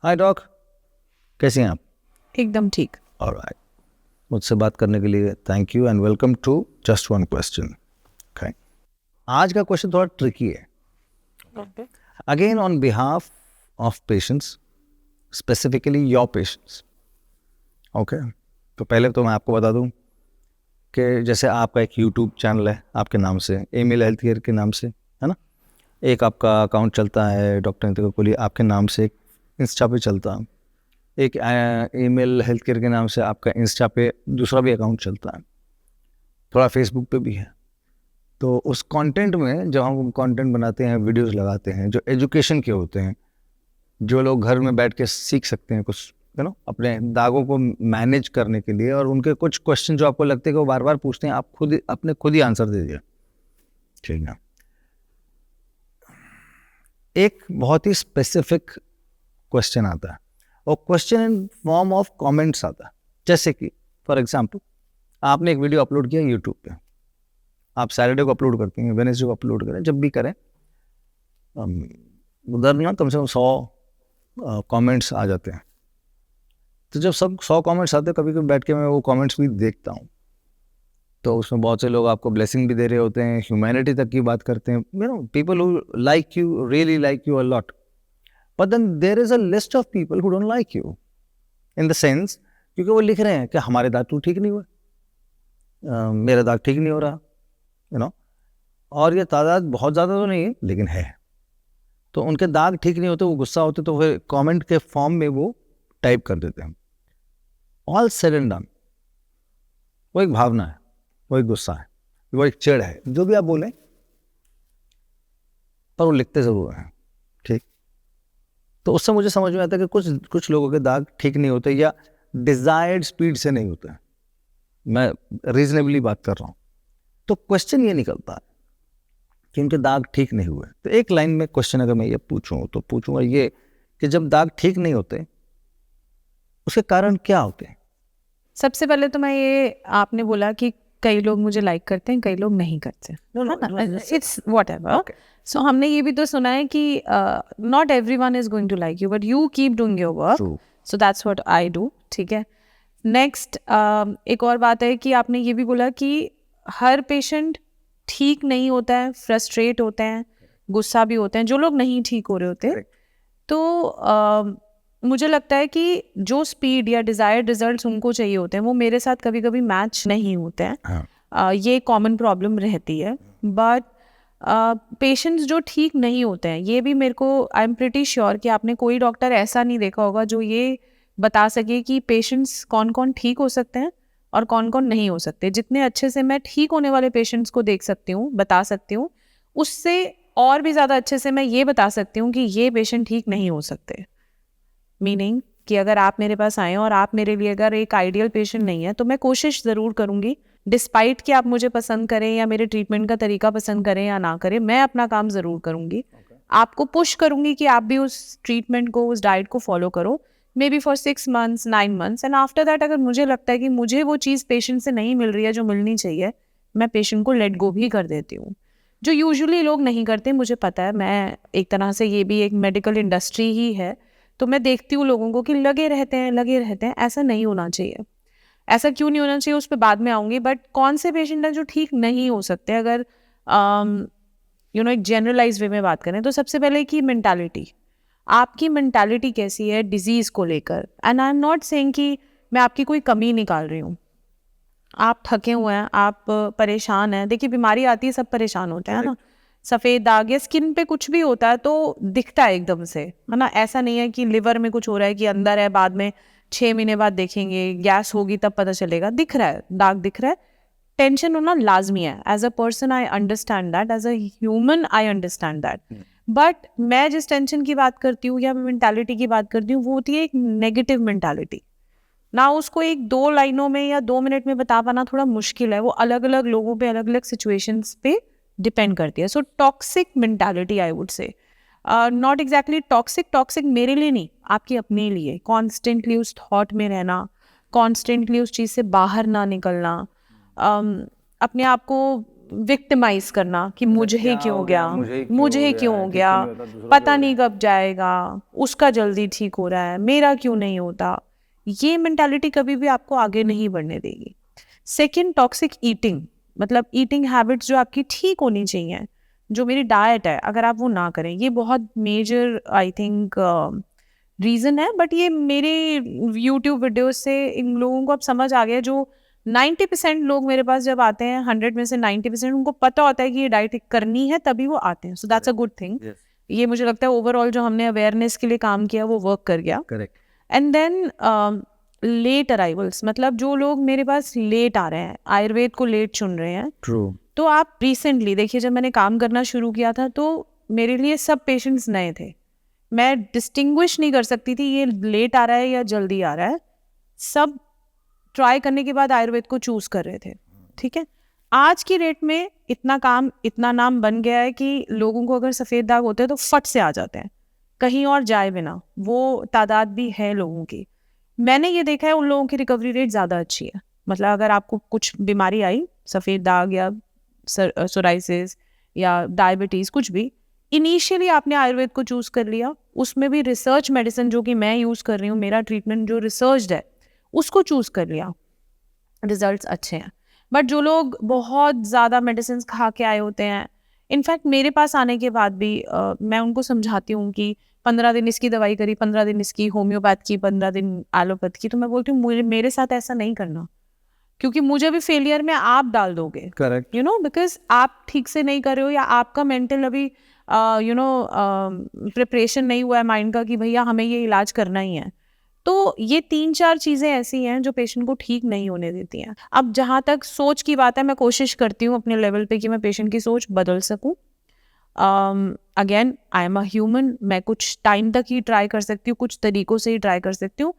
हाय dock, कैसे हैं आप? एकदम ठीक। ऑलराइट, मुझसे बात करने के लिए thank you and welcome to just one question. Okay, आज का क्वेश्चन थोड़ा ट्रिकी है। Again on behalf of patients, specifically your patients. Okay, तो पहले तो मैं आपको बता दूं कि जैसे आपका एक यूट्यूब चैनल है आपके नाम से, एमिल हेल्थ केयर के नाम से, है ना। एक आपका अकाउंट चलता है डॉक्टर नितिका कोहली आपके नाम से, एक इंस्टा पे चलता है, एक ईमेल हेल्थ केयर के नाम से आपका इंस्टा पे दूसरा भी अकाउंट चलता है, थोड़ा फेसबुक पे भी है। तो उस कंटेंट में जब हम कंटेंट बनाते हैं, वीडियोस लगाते हैं जो एजुकेशन के होते हैं, जो लोग घर में बैठ के सीख सकते हैं कुछ, अपने दागों को मैनेज करने के लिए, और उनके कुछ क्वेश्चन जो आपको लगते हैं कि वो बार बार पूछते हैं, आप खुद ही आंसर दे दिए, ठीक है। एक बहुत ही स्पेसिफिक क्वेश्चन आता है और question in form of comments आता है। जैसे कि फॉर एग्जांपल आपने एक वीडियो अपलोड किया यूट्यूब पे, आप सैटरडे को अपलोड करते हैं, वेडनेसडे को अपलोड करें, जब भी करें, उधर ना कम से कम 100 कमेंट्स आ जाते हैं। तो जब सब 100 कमेंट्स आते हैं, कभी कभी बैठ के मैं वो कमेंट्स भी देखता हूँ, तो उसमें बहुत से लोग आपको ब्लेसिंग भी दे रहे होते हैं, ह्यूमैनिटी तक की बात करते हैं, people who like you, really like you a lot. But then there is a list of people who don't like you, in the sense, क्योंकि वो लिख रहे हैं कि हमारे दाग तो ठीक नहीं हुए, मेरा दाग ठीक नहीं हो रहा, और ये तादाद बहुत ज़्यादा तो नहीं है लेकिन है। तो उनके दाग ठीक नहीं होते, वो गुस्सा होते, तो फिर कमेंट के फॉर्म में वो टाइप कर देते हैं। ऑल सेड एंड डन, वो एक भावना है, वो एक गुस्सा है, वो एक चिढ़ है, जो भी आप बोलें, पर वो लिखते ज़रूर हैं, ठीक। तो उससे मुझे समझ में आता है कि कुछ लोगों के दाग ठीक नहीं होते या डिजायर्ड स्पीड से नहीं होते। मैं रीजनेबली बात कर रहा हूँ। तो क्वेश्चन ये निकलता है कि उनके दाग ठीक नहीं हुए। तो एक लाइन में क्वेश्चन अगर मैं ये पूछूं तो पूछूंगा ये कि जब दाग ठीक नहीं होते उसके कारण क्या होते हैं? सबसे पहले तो मैं ये, आपने बोला कि कई लोग मुझे लाइक करते हैं, कई लोग नहीं करते, इट्स व्हाटएवर। सो हमने ये भी तो सुना है कि not everyone is going to like you, but you keep doing your work, so that's what I do, ठीक है। नेक्स्ट, एक और बात है कि आपने ये भी बोला कि हर पेशेंट ठीक नहीं होता है, फ्रस्ट्रेट होते हैं, गुस्सा भी होते हैं, जो लोग नहीं ठीक हो रहे होते। तो मुझे लगता है कि जो स्पीड या डिज़ायर्ड रिजल्ट्स उनको चाहिए होते हैं वो मेरे साथ कभी कभी मैच नहीं होते हैं। ये कॉमन प्रॉब्लम रहती है। बट पेशेंट्स जो ठीक नहीं होते हैं, ये भी मेरे को, आई एम प्रिटी श्योर कि आपने कोई डॉक्टर ऐसा नहीं देखा होगा जो ये बता सके कि पेशेंट्स कौन कौन ठीक हो सकते हैं और कौन कौन नहीं हो सकते। जितने अच्छे से मैं ठीक होने वाले पेशेंट्स को देख सकती हूँ, बता सकती हूँ, उससे और भी ज़्यादा अच्छे से मैं ये बता सकती हूँ कि ये पेशेंट ठीक नहीं हो सकते। मीनिंग कि अगर आप मेरे पास आए और आप मेरे लिए अगर एक आइडियल पेशेंट नहीं है, तो मैं कोशिश ज़रूर करूँगी, डिस्पाइट कि आप मुझे पसंद करें या मेरे ट्रीटमेंट का तरीका पसंद करें या ना करें, मैं अपना काम ज़रूर करूँगी। आपको पुश करूँगी कि आप भी उस ट्रीटमेंट को, उस डाइट को फॉलो करो, may be for 6 months 9 months, and after that अगर मुझे लगता है कि मुझे वो चीज़ पेशेंट से नहीं मिल रही है जो मिलनी चाहिए, मैं पेशेंट को लेट गो भी कर देती हूँ, जो यूजुअली लोग नहीं करते। मुझे पता है, मैं एक तरह से, ये भी एक मेडिकल इंडस्ट्री ही है, तो मैं देखती हूँ लोगों को कि लगे रहते हैं। ऐसा नहीं होना चाहिए। ऐसा क्यों नहीं होना चाहिए उस पर बाद में आऊँगी। बट कौन से पेशेंट हैं जो ठीक नहीं हो सकते, अगर एक जनरलाइज वे में बात करें, तो सबसे पहले की मेंटालिटी, आपकी मेंटालिटी कैसी है डिजीज़ को लेकर। And I am not saying कि मैं आपकी कोई कमी निकाल रही हूँ। आप थके हुए हैं, आप परेशान हैं। देखिए, बीमारी आती है, सब परेशान होते हैं ना। सफ़ेद दाग या स्किन पे कुछ भी होता है तो दिखता है एकदम से, है ना। ऐसा नहीं है कि लिवर में कुछ हो रहा है कि अंदर है, बाद में 6 महीने बाद देखेंगे, गैस होगी तब पता चलेगा। दिख रहा है, दाग दिख रहा है, टेंशन होना लाजमी है। As a person I understand that, as a human I understand that. But मैं जिस टेंशन की बात करती हूँ या मेंटालिटी की बात करती हूँ, वो होती है एक नेगेटिव मेंटालिटी ना। उसको 1-2 लाइनों में या 2 मिनट में बता पाना थोड़ा मुश्किल है। वो अलग अलग लोगों पे, अलग अलग सिचुएशंस पे डिपेंड करती है। So toxic mentality, I would say, not exactly toxic मेरे लिए नहीं, आपके अपने लिए। कॉन्स्टेंटली उस थॉट में रहना, कॉन्स्टेंटली उस चीज़ से बाहर ना निकलना, अपने आप को विक्टिमाइज करना कि मुझे ही क्यों हो गया, मुझे क्यों हो गया, पता नहीं कब जाएगा, उसका जल्दी ठीक हो रहा है, मेरा क्यों नहीं होता, ये मेंटालिटी कभी भी आपको आगे नहीं बढ़ने देगी। सेकंड, टॉक्सिक ईटिंग, मतलब ईटिंग हैबिट्स जो आपकी ठीक होनी चाहिए, जो मेरी डाइट है, अगर आप वो ना करें, ये बहुत मेजर आई थिंक रीज़न है। बट ये मेरे यूट्यूब वीडियोस से इन लोगों को अब समझ आ गया, जो 90% लोग मेरे पास जब आते हैं, 100 में से 90% उनको पता होता है कि ये डाइट करनी है, तभी वो आते हैं। So that's a good thing. ये मुझे लगता है ओवरऑल जो हमने अवेयरनेस के लिए काम किया वो वर्क कर गया। Correct. And then late arrivals, मतलब जो लोग मेरे पास लेट आ रहे हैं, आयुर्वेद को लेट चुन रहे हैं। ट्रू। तो आप रिसेंटली देखिए, जब मैंने काम करना शुरू किया था तो मेरे लिए सब पेशेंट्स नए थे, मैं डिस्टिंग्विश नहीं कर सकती थी ये लेट आ रहा है या जल्दी आ रहा है। सब ट्राई करने के बाद आयुर्वेद को चूज कर रहे थे। ठीक है, आज की डेट में इतना काम, इतना नाम बन गया है कि लोगों को अगर सफ़ेद दाग होते हैं तो फट से आ जाते हैं, कहीं और जाए बिना। वो तादाद भी है लोगों की। मैंने ये देखा है उन लोगों की रिकवरी रेट ज़्यादा अच्छी है। मतलब अगर आपको कुछ बीमारी आई, सफ़ेद दाग या सोराइसिस या डायबिटीज़, कुछ भी, इनिशियली आपने आयुर्वेद को चूज़ कर लिया, उसमें भी रिसर्च मेडिसिन जो कि मैं यूज़ कर रही हूँ, मेरा ट्रीटमेंट जो रिसर्च्ड है, उसको चूज़ कर लिया, रिजल्ट्स अच्छे हैं। बट जो लोग बहुत ज़्यादा मेडिसिन खा के आए होते हैं, इनफैक्ट मेरे पास आने के बाद भी मैं उनको समझाती हूँ कि 15 दिन इसकी दवाई करी, 15 दिन इसकी होम्योपैथ की, 15 दिन एलोपैथ की, तो मैं बोलती हूँ मेरे साथ ऐसा नहीं करना, क्योंकि मुझे भी फेलियर में आप डाल दोगे। करेक्ट। यू नो, बिकॉज आप ठीक से नहीं कर रहे हो, या आपका मेंटल अभी प्रिपरेशन नहीं हुआ है माइंड का कि भैया हमें ये इलाज करना ही है। तो ये 3-4 चीज़ें ऐसी हैं जो पेशेंट को ठीक नहीं होने देती हैं। अब जहाँ तक सोच की बात है, मैं कोशिश करती हूँ अपने लेवल पे कि मैं पेशेंट की सोच बदल सकूँ। Again, I am a human, मैं कुछ टाइम तक ही ट्राई कर सकती हूँ, कुछ तरीकों से ही ट्राई कर सकती हूँ।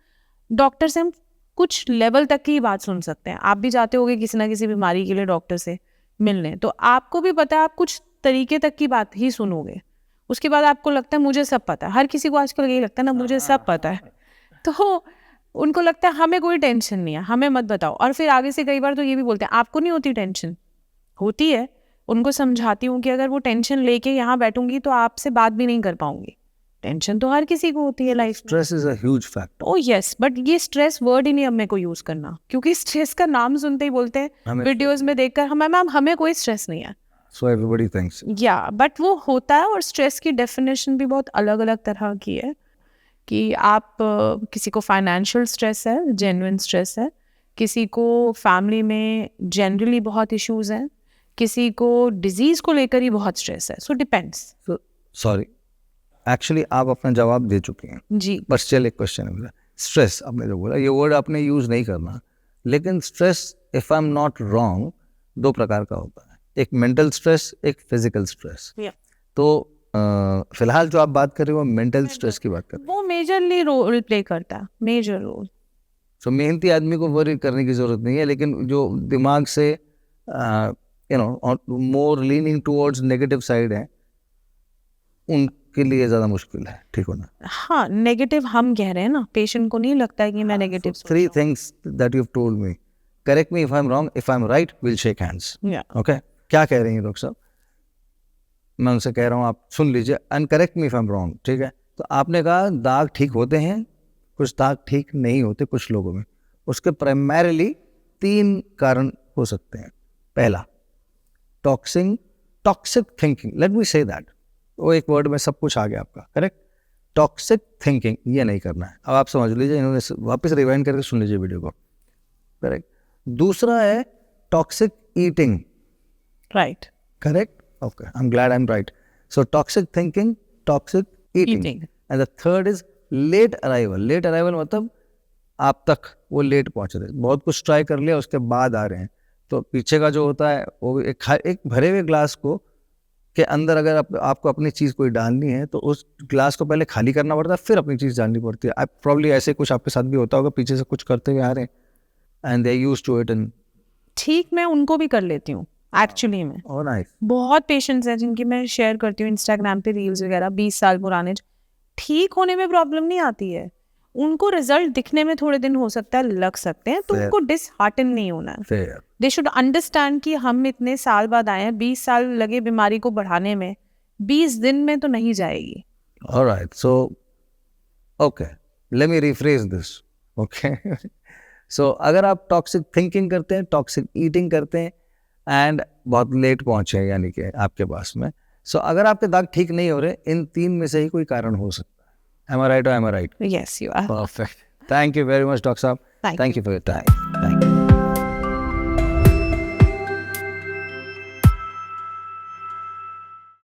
डॉक्टर से हम कुछ लेवल तक की बात सुन सकते हैं। आप भी जाते होगे किसी ना किसी बीमारी के लिए डॉक्टर से मिलने, तो आपको भी पता है आप कुछ तरीके तक की बात ही सुनोगे, उसके बाद आपको लगता है मुझे सब पता है। हर किसी को आजकल यही लगता है ना, मुझे सब पता है। तो उनको लगता है हमें कोई टेंशन नहीं है, हमें मत बताओ। और फिर आगे से कई बार तो ये भी बोलते हैं आपको नहीं होती टेंशन। होती है। उनको समझाती हूँ कि अगर वो टेंशन लेके यहाँ बैठूंगी तो आपसे बात भी नहीं कर पाऊंगी। टेंशन तो हर किसी को होती है लाइफ में। Stress is a huge factor. Oh yes, but ये स्ट्रेस वर्ड ही नहीं अब मेरे को यूज करना, क्योंकि स्ट्रेस का नाम सुनते ही बोलते हैं वीडियोस में देखकर हमें मैम हमें कोई स्ट्रेस नहीं है। सो एवरीबॉडी थिंक्स या बट वो होता है। और स्ट्रेस की डेफिनेशन भी बहुत अलग अलग तरह की है कि आप किसी को फाइनेंशियल स्ट्रेस है, जेन्युइन स्ट्रेस है, किसी को फैमिली में जनरली बहुत इश्यूज हैं, किसी को डिजीज को लेकर ही बहुत स्ट्रेस है। So depends. सॉरी, एक्चुअली आप अपना जवाब दे चुके हैं जी। बट स्टिल एक क्वेश्चन है मेरा। स्ट्रेस आपने जो बोला, ये वर्ड आपने यूज नहीं करना, लेकिन stress if I am not wrong 2 प्रकार का होता है, एक मेंटल स्ट्रेस, एक फिजिकल स्ट्रेस। तो फिलहाल जो आप बात कर रहे हो मेंटल स्ट्रेस की बात कर रहे हो, वो मेजरली रोल प्ले करता है, मेजर रोल। सो मेहनती आदमी को वरी करने की जरूरत नहीं है, लेकिन जो दिमाग से you know more leaning towards negative side है, उनके लिए ज़्यादा मुश्किल है ठीक होना। हाँ, नेगेटिव हम कह रहे हैं ना, पेशेंट को नहीं लगता है कि मैं negative. 3 things that you've told me. Correct me if I'm wrong. If I'm right, we'll shake hands. Yeah. Okay? क्या कह रही हैं डॉक्टर साहब? मैं उनसे कह रहा हूँ आप सुन लीजिए and correct me if I'm wrong. ठीक है? तो आपने कहा दाग ठीक होते हैं, कुछ दाग ठीक नहीं होते कुछ लोगों में। उसके प्राइमरीली 3 कारण हो सकते हैं। पहला, toxic thinking, let me say that. वो एक वर्ड में सब कुछ आ गया आपका, करेक्ट? टॉक्सिक थिंकिंग, ये नहीं करना है। अब आप समझ लीजिए, इन्होंने वापस रिवाइंड करके सुन लीजिए वीडियो को, करेक्ट? दूसरा है toxic eating, right? Correct? Okay, I am glad I am right. So toxic thinking, toxic eating, and the third is late arrival. Late arrival मतलब आप तक वो लेट पहुंच रहे, बहुत कुछ ट्राई कर लिया उसके बाद आ रहे हैं। तो पीछे का जो होता है वो एक भरे हुए ग्लास को के अंदर अगर आपको अपनी चीज़ कोई डालनी है तो उस ग्लास को पहले खाली करना पड़ता है, फिर अपनी चीज़ डालनी पड़ती है। प्रॉब्ली ऐसे कुछ आपके साथ भी होता होगा, पीछे से कुछ करते हुए आ रहे हैं and they used to it. And ठीक, मैं उनको भी कर लेती हूँ एक्चुअली में। और नाइस, बहुत पेशेंट्स हैं जिनकी मैं शेयर करती हूँ इंस्टाग्राम पे रील्स वगैरह 20 साल पुराने, ठीक होने में प्रॉब्लम नहीं आती है। उनको रिजल्ट दिखने में थोड़े दिन हो सकता है, लग सकते हैं, तो Fair. उनको डिसहार्टन नहीं होना है. Fair. दे शुड अंडरस्टैंड कि हम इतने साल बाद आए हैं, 20 साल लगे बीमारी को बढ़ाने में, 20 दिन में तो नहीं जाएगी. All right. So, okay. Let me rephrase this. Okay. So, अगर आप टॉक्सिक थिंकिंग करते हैं, टॉक्सिक ईटिंग करते हैं एंड बहुत लेट पहुंचे हैं यानी कि आपके पास में, सो अगर आपके दाग ठीक नहीं हो रहे, इन 3 में से ही कोई कारण हो सकता है. Am I right or am I right? Yes, you are. Perfect. Thank you very much, Dr. Saab. Thank Thank you for your time.